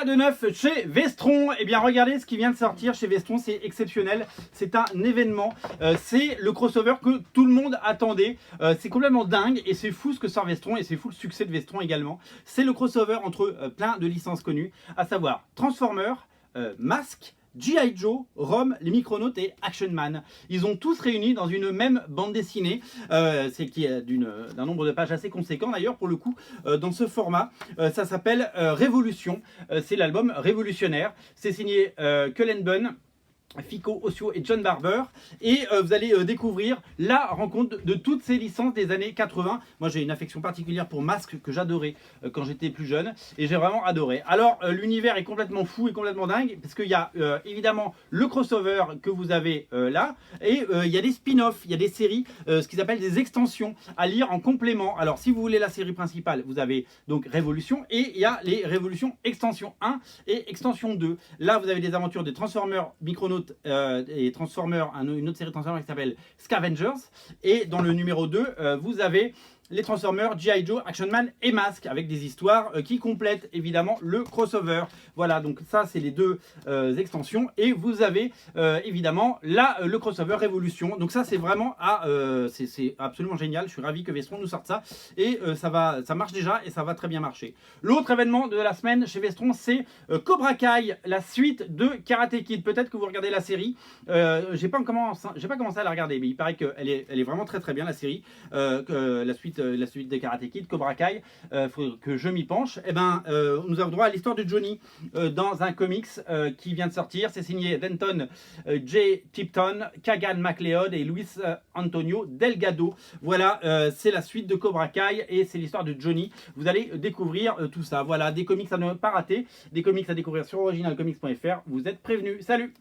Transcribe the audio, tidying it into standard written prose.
De neuf chez Vestron, et bien regardez ce qui vient de sortir chez Vestron, c'est exceptionnel, c'est un événement, c'est le crossover que tout le monde attendait, c'est complètement dingue et c'est fou ce que sort Vestron et c'est fou le succès de Vestron également. C'est le crossover entre plein de licences connues, à savoir Transformers, Mask, G.I. Joe, Rome, les Micronautes et Action Man. Ils ont tous réunis dans une même bande dessinée, c'est qui est d'un nombre de pages assez conséquent d'ailleurs pour le coup dans ce format. Ça s'appelle Révolution, c'est l'album révolutionnaire. C'est signé Cullen Bunn, Fico, Ossio et John Barber, et vous allez découvrir la rencontre de toutes ces licences des années 80. Moi j'ai une affection particulière pour Mask que j'adorais quand j'étais plus jeune et j'ai vraiment adoré. Alors l'univers est complètement fou et complètement dingue parce qu'il y a évidemment le crossover que vous avez là et il y a des spin-offs, il y a des séries, ce qu'ils appellent des extensions à lire en complément. Alors si vous voulez la série principale, vous avez donc Révolution et il y a les Révolutions extension 1 et extension 2. Là vous avez des aventures des Transformers, Micronautes et Transformers, une autre série de Transformers qui s'appelle Scavengers, et dans le numéro 2 vous avez les Transformers, G.I. Joe, Action Man et Mask avec des histoires qui complètent évidemment le crossover. Voilà, donc ça c'est les deux extensions et vous avez évidemment là le crossover Révolution. Donc ça c'est vraiment c'est absolument génial. Je suis ravi que Vestron nous sorte ça et ça marche déjà et ça va très bien marcher. L'autre événement de la semaine chez Vestron, c'est Cobra Kai, la suite de Karate Kid. Peut-être que vous regardez la série. J'ai pas commencé à la regarder, mais il paraît qu'elle est vraiment très très bien la série. La suite des Karate Kid, Cobra Kai, faut que je m'y penche. Et ben, nous avons droit à l'histoire de Johnny dans un comics qui vient de sortir. C'est signé Denton J. Tipton, Kagan MacLeod et Luis Antonio Delgado. Voilà, c'est la suite de Cobra Kai et c'est l'histoire de Johnny. Vous allez découvrir tout ça. Voilà, des comics à ne pas rater, des comics à découvrir sur originalcomics.fr. Vous êtes prévenus. Salut!